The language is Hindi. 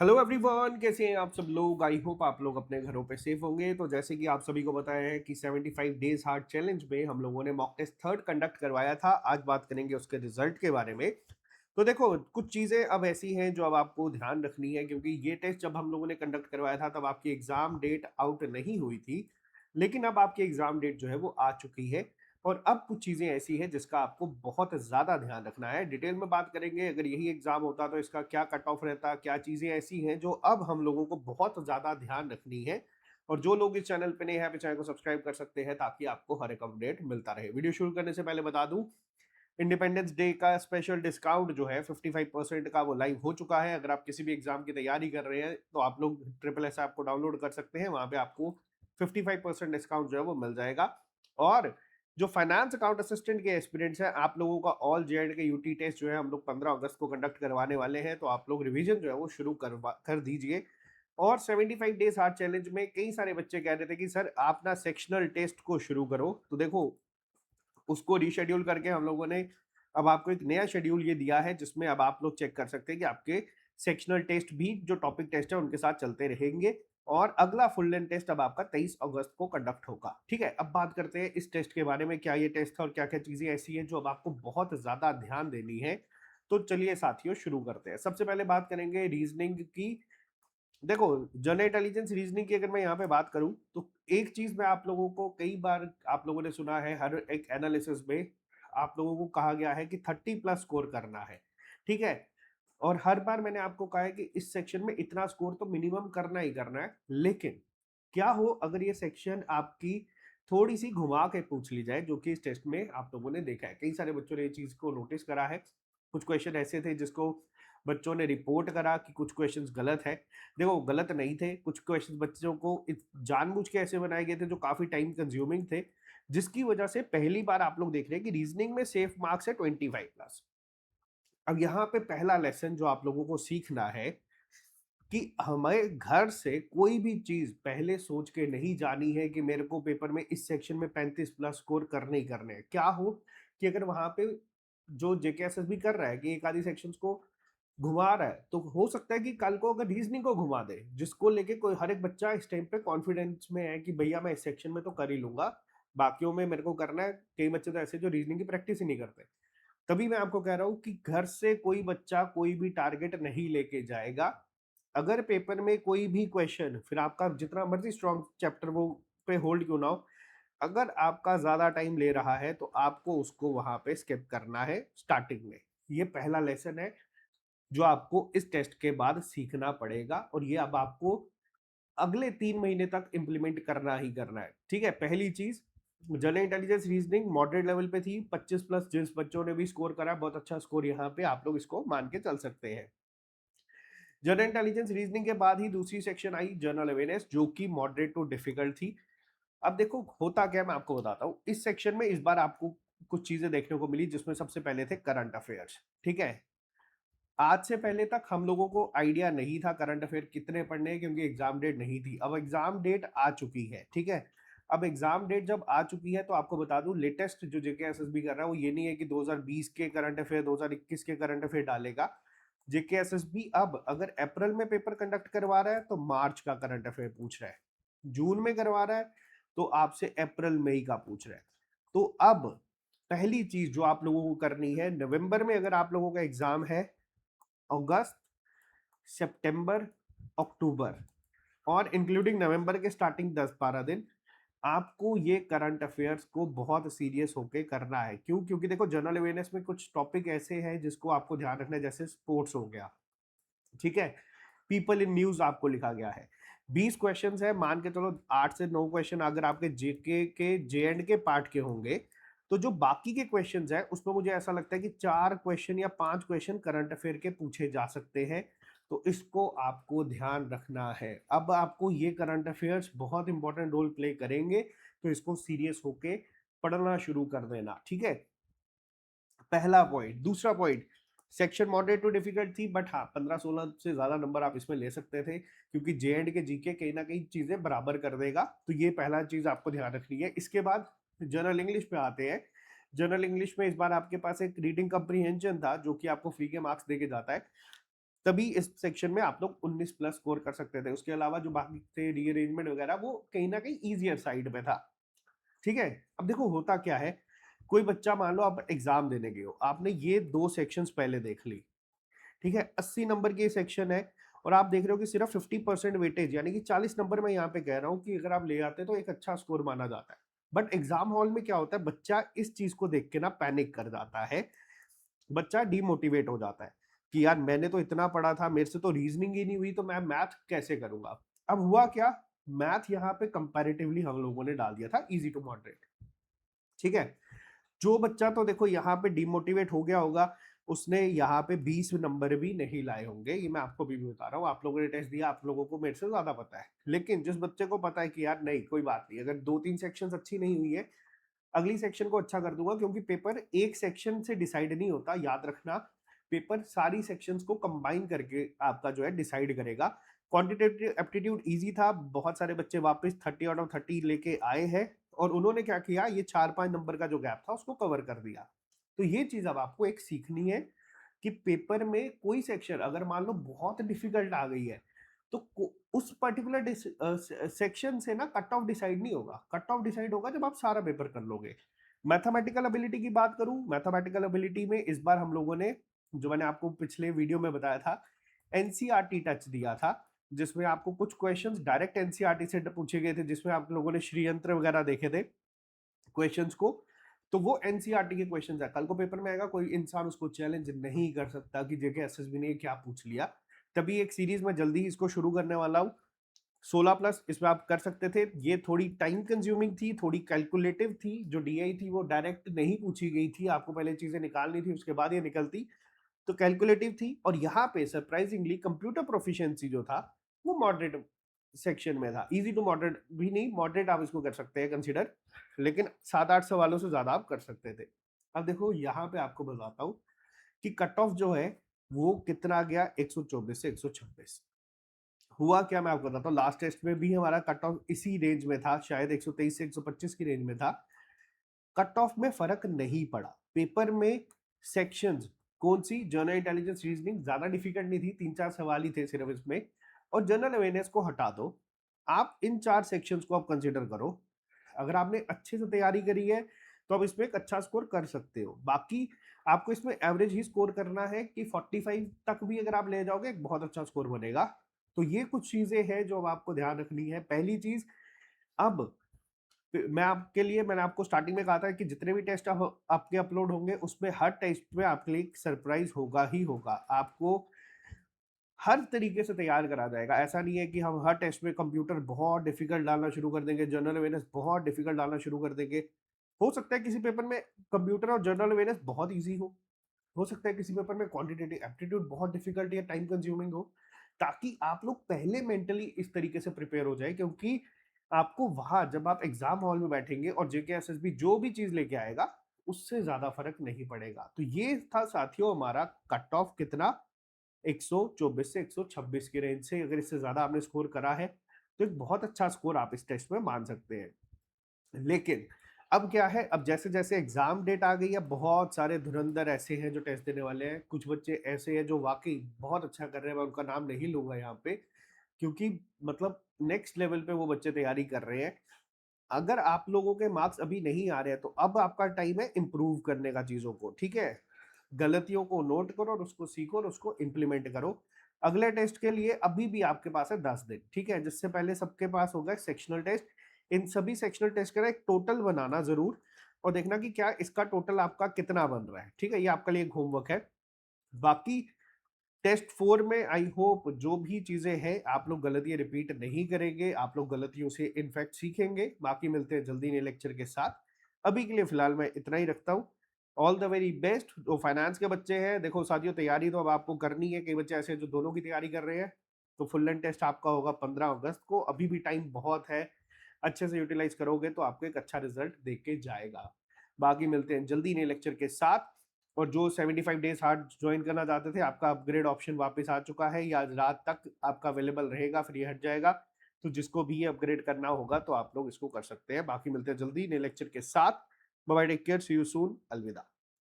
हेलो एवरीवन, कैसे हैं आप सब लोग। आई होप आप लोग अपने घरों पे सेफ होंगे। तो जैसे कि आप सभी को पता है कि 75 डेज हार्ड चैलेंज में हम लोगों ने मॉक टेस्ट थर्ड कंडक्ट करवाया था। आज बात करेंगे उसके रिजल्ट के बारे में। तो देखो, कुछ चीज़ें अब ऐसी हैं जो अब आपको ध्यान रखनी है, क्योंकि ये टेस्ट जब हम लोगों ने कंडक्ट करवाया था तब आपकी एग्ज़ाम डेट आउट नहीं हुई थी। लेकिन अब आपकी एग्ज़ाम डेट जो है वो आ चुकी है। और अब कुछ चीज़ें ऐसी हैं जिसका आपको बहुत ज़्यादा ध्यान रखना है। डिटेल में बात करेंगे, अगर यही एग्ज़ाम होता तो इसका क्या कट ऑफ रहता, क्या चीज़ें ऐसी हैं जो अब हम लोगों को बहुत ज़्यादा ध्यान रखनी है। और जो लोग इस चैनल पे नए हैं, चैनल को सब्सक्राइब कर सकते हैं ताकि आपको हर एक अपडेट मिलता रहे। वीडियो शुरू करने से पहले बता दूं, इंडिपेंडेंस डे का स्पेशल डिस्काउंट जो है 55% का वो लाइव हो चुका है। अगर आप किसी भी एग्जाम की तैयारी कर रहे हैं तो आप लोग ट्रिपल एस ऐप को डाउनलोड कर सकते हैं। वहां पे आपको 55% डिस्काउंट जो है वो मिल जाएगा। और जो फाइनेंस अकाउंट असिस्टेंट के एस्पिरेंट्स हैं, आप लोगों का ऑल जे एंड के यूटी टेस्ट जो है हम लोग 15 अगस्त को कंडक्ट करवाने वाले हैं। तो आप लोग रिवीजन जो है वो शुरू कर दीजिए। और 75 डेज हार्ड चैलेंज में कई सारे बच्चे कह रहे थे कि सर आप ना सेक्शनल टेस्ट को शुरू करो। तो देखो, उसको रीशेड्यूल करके हम लोगों ने अब आपको एक नया शेड्यूल ये दिया है, जिसमें अब आप लोग चेक कर सकते हैं कि आपके सेक्शनल टेस्ट भी जो टॉपिक टेस्ट है उनके साथ चलते रहेंगे। और अगला फुल लेंथ टेस्ट अब आपका 23 अगस्त को कंडक्ट होगा। ठीक है, अब बात करते हैं इस टेस्ट के बारे में, क्या ये टेस्ट है और क्या क्या चीजें ऐसी हैं जो अब आपको बहुत ज्यादा ध्यान देनी है। तो चलिए साथियों, शुरू करते हैं। सबसे पहले बात करेंगे रीजनिंग की। देखो, जनरल इंटेलिजेंस रीजनिंग की अगर मैं यहाँ पे बात करूं तो एक चीज मैं आप लोगों को कई बार आप लोगों ने सुना है, हर एक एनालिसिस में आप लोगों को कहा गया है कि 30+ स्कोर करना है। ठीक है, और हर बार मैंने आपको कहा है कि इस सेक्शन में इतना स्कोर तो मिनिमम करना ही करना है। लेकिन क्या हो अगर ये सेक्शन आपकी थोड़ी सी घुमा के पूछ ली जाए, जो कि इस टेस्ट में आप लोगों ने देखा है। कई सारे बच्चों ने ये चीज को नोटिस करा है। कुछ क्वेश्चन ऐसे थे जिसको बच्चों ने रिपोर्ट करा कि कुछ क्वेश्चंस गलत है। देखो, गलत नहीं थे, कुछ क्वेश्चंस बच्चों को जानबूझ के ऐसे बनाए गए थे जो काफी टाइम कंज्यूमिंग थे, जिसकी वजह से पहली बार आप लोग देख रहे हैं कि रीजनिंग में सेफ मार्क्स है 25+। अब यहाँ पे पहला लेसन जो आप लोगों को सीखना है कि हमें घर से कोई भी चीज पहले सोच के नहीं जानी है कि मेरे को पेपर में इस सेक्शन में 35+ स्कोर करने ही करने हैं। क्या हो कि अगर वहां पे जो जेकेएसएस भी कर रहा है कि एक आधी सेक्शंस को घुमा रहा है, तो हो सकता है कि कल को अगर रीजनिंग को घुमा दे, जिसको लेके कोई हर एक बच्चा इस टाइम पे कॉन्फिडेंस में है कि भैया मैं इस सेक्शन में तो कर ही लूंगा, बाकियों में मेरे को करना है। कई बच्चे तो ऐसे जो रीजनिंग की प्रैक्टिस ही नहीं करते। तभी मैं आपको कह रहा हूं कि घर से कोई बच्चा कोई भी टारगेट नहीं लेके जाएगा। अगर पेपर में कोई भी क्वेश्चन, फिर आपका जितना मर्जी स्ट्रॉन्ग चैप्टर वो पे होल्ड क्यों ना हो, अगर आपका ज्यादा टाइम ले रहा है तो आपको उसको वहां पे स्किप करना है स्टार्टिंग में। ये पहला लेसन है जो आपको इस टेस्ट के बाद सीखना पड़ेगा, और ये अब आपको अगले 3 महीने तक इंप्लीमेंट करना ही करना है। ठीक है, पहली चीज, general intelligence reasoning moderate level पे थी 25+। जिस बच्चों ने भी स्कोर करा, बहुत अच्छा स्कोर यहाँ पे आप लोग इसको मान के चल सकते हैं। जनरल इंटेलिजेंस रीजनिंग के बाद ही दूसरी सेक्शन आई जनरल अवेयरनेस, जो कि मॉडरेट टू डिफिकल्ट थी। अब देखो होता क्या, मैं आपको बताता हूँ। इस सेक्शन में इस बार आपको कुछ चीजें देखने को मिली, जिसमें सबसे पहले थे करंट अफेयर्स। ठीक है, आज से पहले तक हम लोगों को आइडिया नहीं था करंट अफेयर कितने पढ़ने हैं, क्योंकि एग्जाम डेट नहीं थी। अब एग्जाम डेट आ चुकी है। ठीक है, अब एग्जाम डेट जब आ चुकी है तो आपको बता दूं, लेटेस्ट जो जेके एसएसबी कर रहा है वो ये नहीं है कि 2020 के करंट अफेयर 2021 के करंट अफेयर डालेगा। जेके एसएसबी अब अगर अप्रैल में पेपर कंडक्ट करवा रहा है तो मार्च का करंट अफेयर पूछ रहा है। जून में करवा रहा है तो आपसे अप्रैल मई का पूछ रहा है। तो अब पहली चीज जो आप लोगों को करनी है, नवंबर में अगर आप लोगों का एग्जाम है, अगस्त, सितंबर, अक्टूबर और इंक्लूडिंग नवंबर के स्टार्टिंग 10-12 दिन आपको ये करंट अफेयर्स को बहुत सीरियस होके करना है। क्यों? क्योंकि देखो, जनरल अवेयरनेस में कुछ टॉपिक ऐसे हैं जिसको आपको ध्यान रखना है, जैसे स्पोर्ट्स हो गया। ठीक है, पीपल इन न्यूज आपको लिखा गया है। 20 क्वेश्चंस है, मान के चलो 8 से 9 क्वेश्चन अगर आपके जेके के जे एंड के पार्ट के होंगे, तो जो बाकी के क्वेश्चंस है उसमें मुझे ऐसा लगता है कि 4 क्वेश्चन या 5 क्वेश्चन करंट अफेयर के पूछे जा सकते हैं। तो इसको आपको ध्यान रखना है। अब आपको ये करंट अफेयर्स बहुत इंपॉर्टेंट रोल प्ले करेंगे, तो इसको सीरियस होके पढ़ना शुरू कर देना। ठीक है, पहला पॉइंट। दूसरा point, section moderate to difficult थी, बट हाँ 15-16 से ज्यादा नंबर आप इसमें ले सकते थे, क्योंकि जे एंड के जीके कहीं ना कहीं चीजें बराबर कर देगा। तो ये पहला चीज आपको ध्यान रखनी है। इसके बाद जनरल इंग्लिश पे आते हैं। जनरल इंग्लिश में इस बार आपके पास एक रीडिंग कंप्रीहेंशन था, जो कि आपको फ्री के मार्क्स देके जाता है। तभी इस सेक्शन में आप लोग 19 प्लस स्कोर कर सकते थे। उसके अलावा जो बाकी थे रीअरेंजमेंट वगैरह वो कहीं ना कहीं ईजियर साइड में था। ठीक है, अब देखो होता क्या है, कोई बच्चा मान लो आप एग्जाम देने गए हो, आपने ये 2 सेक्शंस पहले देख ली, ठीक है, 80 नंबर की सेक्शन है और आप देख रहे हो कि सिर्फ 50% वेटेज यानी कि 40 नंबर मैं यहाँ पे कह रहा हूँ कि अगर आप ले आते तो एक अच्छा स्कोर माना जाता है। बट एग्जाम हॉल में क्या होता है, बच्चा इस चीज को देख के ना पैनिक कर जाता है, बच्चा डीमोटिवेट हो जाता है कि यार मैंने तो इतना पढ़ा था, मेरे से तो रीजनिंग ही नहीं हुई, तो मैं मैथ कैसे करूंगा। अब हुआ क्या, मैथ यहाँ पे कंपैरेटिवली हम लोगों ने डाल दिया था इजी टू मॉडरेट। ठीक है, जो बच्चा तो देखो यहाँ पे डिमोटिवेट हो गया होगा, उसने यहाँ पे 20 नंबर भी नहीं लाए होंगे, ये मैं आपको भी बता रहा हूँ, आप लोगों ने टेस्ट दिया, आप लोगों को मेरे से ज्यादा पता है। लेकिन जिस बच्चे को पता है कि यार नहीं कोई बात नहीं, अगर 2-3 सेक्शन अच्छी नहीं हुई है, अगली सेक्शन को अच्छा कर दूंगा, क्योंकि पेपर एक सेक्शन से डिसाइड नहीं होता, याद रखना, पेपर सारी सेक्शंस को कंबाइन करके आपका जो है डिसाइड करेगा। क्वांटिटेटिव एप्टीट्यूड इजी था, बहुत सारे बच्चे वापस 30 आउट ऑफ 30 लेके आए हैं और उन्होंने क्या किया, ये 4-5 नंबर का जो गैप था उसको कवर कर दिया। तो ये चीज अब आपको एक सीखनी है कि पेपर में कोई सेक्शन अगर मान लो बहुत डिफिकल्ट आ गई है, तो उस पर्टिकुलर सेक्शन से ना कट ऑफ डिसाइड नहीं होगा, कट ऑफ डिसाइड होगा जब आप सारा पेपर कर लोगे। मैथमेटिकल एबिलिटी की बात करूं, मैथमेटिकल एबिलिटी में इस बार हम लोगों ने, जो मैंने आपको पिछले वीडियो में बताया था, एनसीईआरटी टच दिया था, जिसमें आपको कुछ क्वेश्चंस डायरेक्ट एनसीईआरटी से पूछे गए थे, जिसमें आप लोगों ने श्रीयंत्र वगैरह देखे थे क्वेश्चंस को। तो वो एनसीईआरटी के क्वेश्चंस है, कल को पेपर में आएगा, कोई इंसान उसको चैलेंज नहीं कर सकता कि जेके एसएसबी ने क्या पूछ लिया। तभी एक सीरीज में जल्दी ही इसको शुरू करने वाला हूँ, 16 प्लस, इसमें आप कर सकते थे। ये थोड़ी टाइम कंज्यूमिंग थी, थोड़ी कैलकुलेटिव थी, जो डीआई थी वो डायरेक्ट नहीं पूछी गई थी, आपको पहले चीजें निकालनी थी उसके बाद ये निकलती, तो कैलकुलेटिव थी। और यहाँ पे सरप्राइजिंगली कंप्यूटर प्रोफिशिएंसी जो था वो मॉडरेट सेक्शन में था, इजी टू मॉडरेट भी नहीं, मॉडरेट आप इसको कर सकते हैं कंसिडर, लेकिन 7-8 सवालों से ज्यादा आप कर सकते थे। अब देखो यहाँ पे आपको बताता हूँ कि कट ऑफ जो है वो कितना गया, 124 से 126। हुआ क्या मैं आपको बताता हूँ, लास्ट टेस्ट में भी हमारा कट ऑफ इसी रेंज में था, शायद 123 से 125 की रेंज में था। कट ऑफ में फर्क नहीं पड़ा, पेपर में सेक्शंस कौन सी, जनरल इंटेलिजेंस रीजनिंग ज्यादा डिफिकल्ट नहीं थी, 3-4 सवाल ही थे सिर्फ इसमें, और जनरल अवेयरनेस को हटा दो, आप इन 4 सेक्शंस को आप कंसिडर करो। अगर आपने अच्छे से तैयारी करी है तो आप इसमें एक अच्छा स्कोर कर सकते हो। बाकी आपको इसमें एवरेज ही स्कोर करना है कि 45 तक भी अगर आप ले जाओगे एक बहुत अच्छा स्कोर बनेगा। तो ये कुछ चीजें हैं जो अब आपको ध्यान रखनी है। पहली चीज, अब मैं आपके लिए, मैंने आपको स्टार्टिंग में कहा था कि जितने भी टेस्ट आपके अपलोड होंगे उसमें हर टेस्ट में आपके लिए सरप्राइज होगा ही होगा, आपको हर तरीके से तैयार करा जाएगा। ऐसा नहीं है कि हम हर टेस्ट में कंप्यूटर बहुत डिफिकल्ट डालना शुरू कर देंगे, जनरल अवेयरनेस बहुत डिफिकल्ट डालना शुरू कर देंगे। हो सकता है किसी पेपर में कंप्यूटर और जनरल अवेयरनेस बहुत ईजी हो सकता है किसी पेपर में क्वांटिटेटिव एप्टीट्यूड बहुत डिफिकल्ट या टाइम कंज्यूमिंग हो, ताकि आप लोग पहले मेंटली इस तरीके से प्रिपेयर हो जाए, क्योंकि आपको वहां जब आप एग्जाम हॉल में बैठेंगे और जेके एसएसबी जो भी चीज लेके आएगा उससे ज्यादा फर्क नहीं पड़ेगा। तो ये था साथियों हमारा कट ऑफ कितना, 124 से 126 की रेंज से, अगर इससे ज्यादा आपने स्कोर करा है तो एक बहुत अच्छा स्कोर आप इस टेस्ट में मान सकते हैं। लेकिन अब क्या है, अब जैसे जैसे एग्जाम डेट आ गई है, बहुत सारे धुरंधर ऐसे हैं जो टेस्ट देने वाले हैं, कुछ बच्चे ऐसे हैं जो वाकई बहुत अच्छा कर रहे हैं, मैं उनका नाम नहीं लूंगा यहाँ पे, क्योंकि मतलब नेक्स्ट लेवल पे वो बच्चे तैयारी कर रहे हैं। अगर आप लोगों के मार्क्स अभी नहीं आ रहे हैं तो अब आपका टाइम है इम्प्रूव करने का चीजों को, ठीक है, गलतियों को नोट करो और उसको सीखो और उसको इम्प्लीमेंट करो। अगले टेस्ट के लिए अभी भी आपके पास है 10 दिन, ठीक है, जिससे पहले सबके पास होगा सेक्शनल टेस्ट। इन सभी सेक्शनल टेस्ट का एक टोटल बनाना जरूर और देखना कि क्या इसका टोटल आपका कितना बन रहा है, ठीक है, ये आपके लिए एक होमवर्क है। बाकी टेस्ट 4 में आई होप जो भी चीजें हैं आप लोग गलतियां रिपीट नहीं करेंगे, आप लोग गलतियों से इनफैक्ट सीखेंगे। बाकी मिलते हैं जल्दी नए लेक्चर के साथ, अभी के लिए फिलहाल मैं इतना ही रखता हूँ। All the very best. जो फाइनेंस के बच्चे हैं, देखो साथियों तैयारी तो अब आपको करनी है, कई बच्चे ऐसे हैं जो दोनों की तैयारी कर रहे हैं, तो फुल लेंथ टेस्ट आपका होगा 15 अगस्त को, अभी भी टाइम बहुत है, अच्छे से यूटिलाइज करोगे तो आपको एक अच्छा रिजल्ट देख के जाएगा। बाकी मिलते हैं जल्दी नए लेक्चर के साथ। और जो 75 डेज हार्ड ज्वाइन करना चाहते थे, आपका अपग्रेड ऑप्शन वापस आ चुका है, या आज रात तक आपका अवेलेबल रहेगा, फ्री हट जाएगा, तो जिसको भी अपग्रेड करना होगा तो आप लोग इसको कर सकते हैं। बाकी मिलते हैं जल्दी नए लेक्चर के साथ। Bye bye, take care, see you soon, अलविदा।